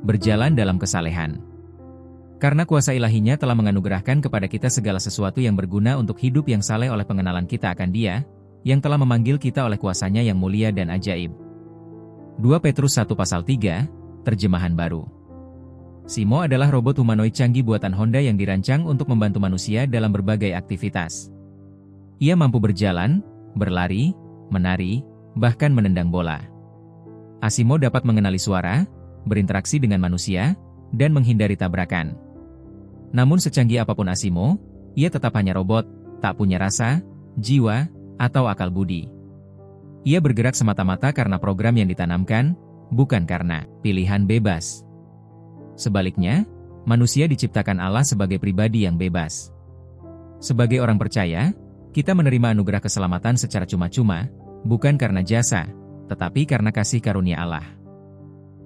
berjalan dalam kesalehan. Karena kuasa ilahinya telah menganugerahkan kepada kita segala sesuatu yang berguna untuk hidup yang saleh oleh pengenalan kita akan Dia, yang telah memanggil kita oleh kuasa-Nya yang mulia dan ajaib. 2 Petrus 1 pasal 3, terjemahan baru. Simo adalah robot humanoid canggih buatan Honda yang dirancang untuk membantu manusia dalam berbagai aktivitas. Ia mampu berjalan, berlari, menari, bahkan menendang bola. Asimo dapat mengenali suara, berinteraksi dengan manusia, dan menghindari tabrakan. Namun secanggih apapun Asimo, ia tetap hanya robot, tak punya rasa, jiwa, atau akal budi. Ia bergerak semata-mata karena program yang ditanamkan, bukan karena pilihan bebas. Sebaliknya, manusia diciptakan Allah sebagai pribadi yang bebas. Sebagai orang percaya, kita menerima anugerah keselamatan secara cuma-cuma, bukan karena jasa, tetapi karena kasih karunia Allah.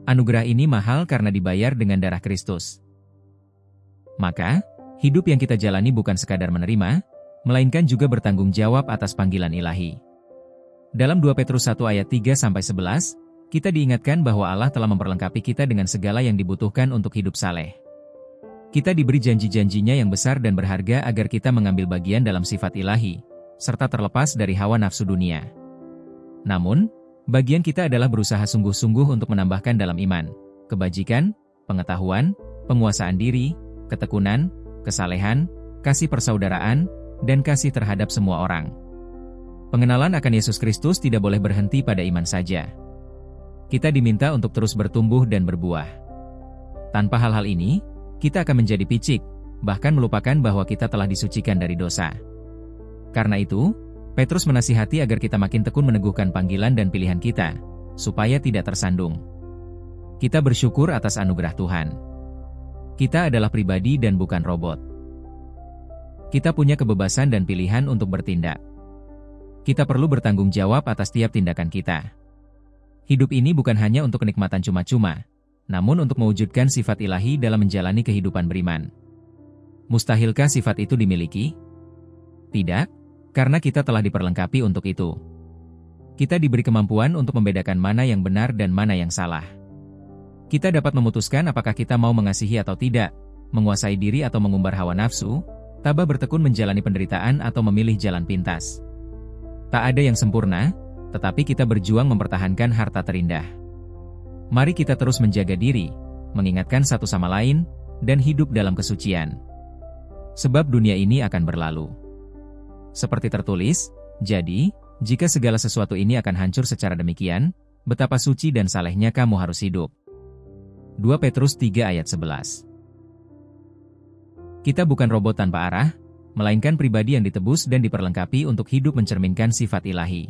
Anugerah ini mahal karena dibayar dengan darah Kristus. Maka, hidup yang kita jalani bukan sekadar menerima, melainkan juga bertanggung jawab atas panggilan ilahi. Dalam 2 Petrus 1 ayat 3-11, kita diingatkan bahwa Allah telah memperlengkapi kita dengan segala yang dibutuhkan untuk hidup saleh. Kita diberi janji-janjinya yang besar dan berharga agar kita mengambil bagian dalam sifat ilahi, serta terlepas dari hawa nafsu dunia. Namun, bagian kita adalah berusaha sungguh-sungguh untuk menambahkan dalam iman, kebajikan, pengetahuan, penguasaan diri, ketekunan, kesalehan, kasih persaudaraan, dan kasih terhadap semua orang. Pengenalan akan Yesus Kristus tidak boleh berhenti pada iman saja. Kita diminta untuk terus bertumbuh dan berbuah. Tanpa hal-hal ini, kita akan menjadi picik, bahkan melupakan bahwa kita telah disucikan dari dosa. Karena itu, Petrus menasihati agar kita makin tekun meneguhkan panggilan dan pilihan kita, supaya tidak tersandung. Kita bersyukur atas anugerah Tuhan. Kita adalah pribadi dan bukan robot. Kita punya kebebasan dan pilihan untuk bertindak. Kita perlu bertanggung jawab atas tiap tindakan kita. Hidup ini bukan hanya untuk kenikmatan cuma-cuma, namun untuk mewujudkan sifat ilahi dalam menjalani kehidupan beriman. Mustahilkah sifat itu dimiliki? Tidak, karena kita telah diperlengkapi untuk itu. Kita diberi kemampuan untuk membedakan mana yang benar dan mana yang salah. Kita dapat memutuskan apakah kita mau mengasihi atau tidak, menguasai diri atau mengumbar hawa nafsu, tabah bertekun menjalani penderitaan atau memilih jalan pintas. Tak ada yang sempurna, tetapi kita berjuang mempertahankan harta terindah. Mari kita terus menjaga diri, mengingatkan satu sama lain, dan hidup dalam kesucian. Sebab dunia ini akan berlalu. Seperti tertulis, jadi, jika segala sesuatu ini akan hancur secara demikian, betapa suci dan salehnya kamu harus hidup. 2 Petrus 3 ayat 11. Kita bukan robot tanpa arah, melainkan pribadi yang ditebus dan diperlengkapi untuk hidup mencerminkan sifat ilahi.